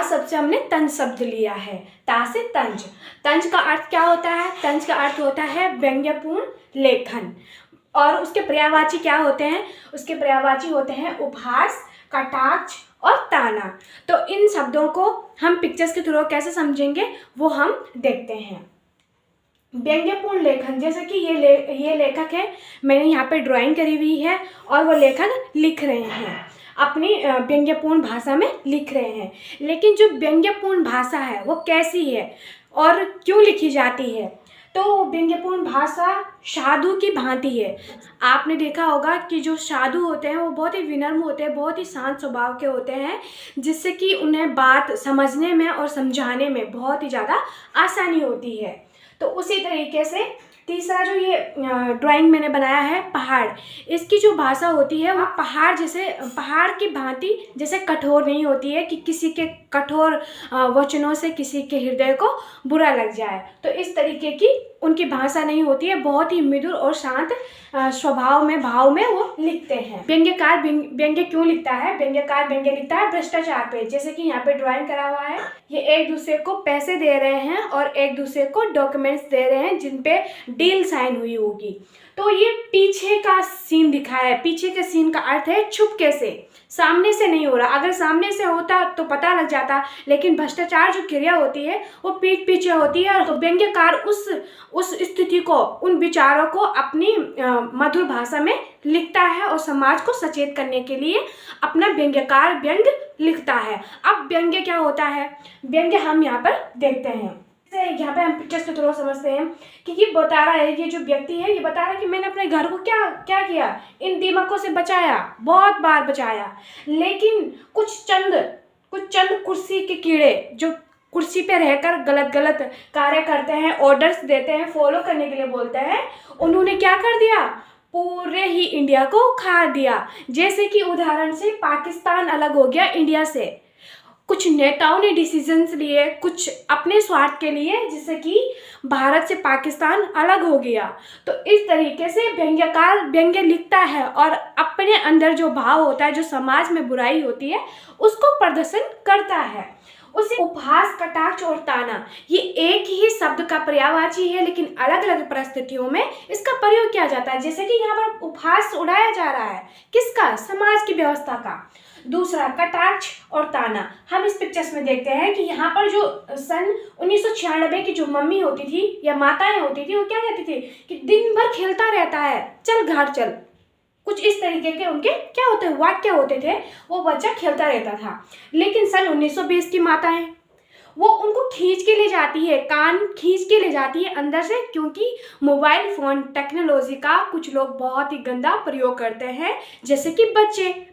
ता शब्द से हमने तंज शब्द लिया है, ता से तंज। तंज का अर्थ क्या होता है? तंज का अर्थ होता है व्यंग्यपूर्ण लेखन। और उसके पर्यायवाची क्या होते हैं? उसके पर्यायवाची होते हैं उपहास, कटाक्ष और ताना। तो इन शब्दों को हम पिक्चर्स के थ्रू कैसे समझेंगे वो हम देखते हैं। व्यंग्यपूर्ण लेखन, जैसे कि ये लेखक है, मैंने यहाँ पे ड्राइंग करी हुई है और वो लेखक लिख रहे हैं, अपनी व्यंग्यपूर्ण भाषा में लिख रहे हैं। लेकिन जो व्यंग्यपूर्ण भाषा है वो कैसी है और क्यों लिखी जाती है? तो व्यंग्यपूर्ण भाषा साधु की भांति है। आपने देखा होगा कि जो साधु होते हैं वो बहुत ही विनम्र होते हैं, बहुत ही शांत स्वभाव के होते हैं, जिससे कि उन्हें बात समझने में और समझाने में बहुत ही ज़्यादा आसानी होती है। तो उसी तरीके से तीसरा जो ये ड्राइंग मैंने बनाया है पहाड़, इसकी जो भाषा होती है वो पहाड़ की भांति जैसे कठोर नहीं होती है कि किसी के कठोर वचनों से किसी के हृदय को बुरा लग जाए। तो इस तरीके की उनकी भाषा नहीं होती है, बहुत ही मृदुल और शांत स्वभाव में, भाव में वो लिखते हैं। व्यंग्यकार व्यंग्य क्यों लिखता है? व्यंग्यकार व्यंग्य लिखता है भ्रष्टाचार पे। जैसे कि यहाँ पे ड्राइंग करा हुआ है, ये एक दूसरे को पैसे दे रहे हैं और एक दूसरे को डॉक्यूमेंट्स दे रहे हैं जिन पे डील साइन हुई होगी। तो ये पीछे का सीन दिखाया है। पीछे के सीन का अर्थ है छुपके से, सामने से नहीं हो रहा। अगर सामने से होता तो पता लग जाता, लेकिन भ्रष्टाचार जो क्रिया होती है वो पीठ पीछे होती है। तो व्यंग्यकार उस स्थिति को, उन विचारों को अपनी मधुर भाषा में लिखता है और समाज को सचेत करने के लिए अपना व्यंग्यकार व्यंग्य लिखता है। अब व्यंग्य क्या होता है? व्यंग्य हम यहाँ पर देखते हैं। यहाँ पे हम पिक्चर्स के थ्रू समझते हैं कि ये बता रहा है, ये जो व्यक्ति है ये बता रहा है कि मैंने अपने घर को क्या क्या किया, इन दीमकों से बचाया, बहुत बार बचाया। लेकिन कुछ चंद कुर्सी के कीड़े जो कुर्सी पे रहकर गलत गलत कार्य करते हैं, ऑर्डर्स देते हैं, फॉलो करने के लिए बोलते हैं, उन्होंने क्या कर दिया? पूरे ही इंडिया को उखाड़ दिया। जैसे कि उदाहरण से पाकिस्तान अलग हो गया इंडिया से, कुछ नेताओं ने डिसीजंस लिए कुछ अपने स्वार्थ के लिए, जिससे कि भारत से पाकिस्तान अलग हो गया। तो इस तरीके से व्यंग्यकार व्यंग्य लिखता है और अपने अंदर जो भाव होता है, जो समाज में बुराई होती है, उसको प्रदर्शन करता है। उसे उपहास, कटाक्ष और ताना, ये एक ही शब्द का पर्यायवाची है, लेकिन अलग अलग परिस्थितियों में इसका प्रयोग किया जाता है। जैसे कि यहाँ पर उपहास उड़ाया जा रहा है, किसका? समाज की व्यवस्था का। दूसरा कटाक्ष और ताना, हम इस पिक्चर्स में देखते हैं कि यहाँ पर जो सन 1996 की जो मम्मी होती थी या माताएं होती थी, वो क्या कहती थी कि दिन भर खेलता रहता है, चल घर चल। कुछ इस तरीके के उनके क्या होते हैं, वाक्य होते थे, वो बच्चा खेलता रहता था। लेकिन सन 1920 की माताएं, वो उनको खींच के ले जाती है, कान खींच के ले जाती है अंदर से, क्योंकि मोबाइल फ़ोन टेक्नोलॉजी का कुछ लोग बहुत ही गंदा प्रयोग करते हैं। जैसे कि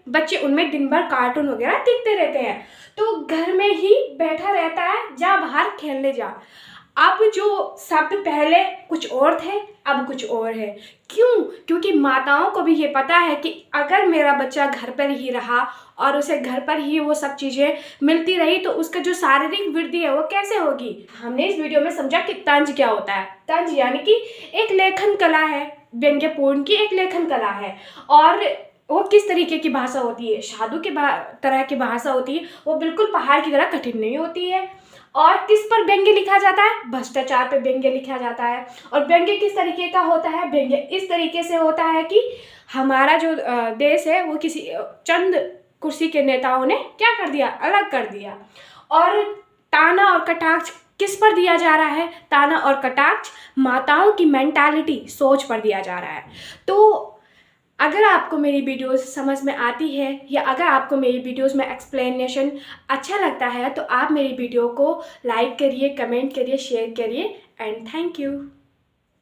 बच्चे उनमें दिन भर कार्टून वगैरह देखते रहते हैं, तो घर में ही बैठा रहता है, जा बाहर खेलने जा। अब जो शब्द पहले कुछ और थे, अब कुछ और है। क्यों? क्योंकि माताओं को भी ये पता है कि अगर मेरा बच्चा घर पर ही रहा और उसे घर पर ही वो सब चीज़ें मिलती रही, तो उसका जो शारीरिक वृद्धि है वो कैसे होगी। हमने इस वीडियो में समझा कि तंज क्या होता है। तंज यानी कि एक लेखन कला है, व्यंग्यपूर्ण की एक लेखन कला है। और वो किस तरीके की भाषा होती है? साधु की तरह की भाषा होती है, वो बिल्कुल पहाड़ की तरह कठिन नहीं होती है। और किस पर व्यंग्य लिखा जाता है? भ्रष्टाचार पे व्यंग्य लिखा जाता है। और व्यंग्य किस तरीके का होता है? व्यंग्य इस तरीके से होता है कि हमारा जो देश है वो किसी चंद कुर्सी के नेताओं ने क्या कर दिया? अलग कर दिया। और ताना और कटाक्ष किस पर दिया जा रहा है? ताना और कटाक्ष माताओं की मेंटालिटी, सोच पर दिया जा रहा है। तो अगर आपको मेरी वीडियोस समझ में आती है या अगर आपको मेरी वीडियोस में एक्सप्लेनेशन अच्छा लगता है, तो आप मेरी वीडियो को लाइक करिए, कमेंट करिए, शेयर करिए एंड थैंक यू।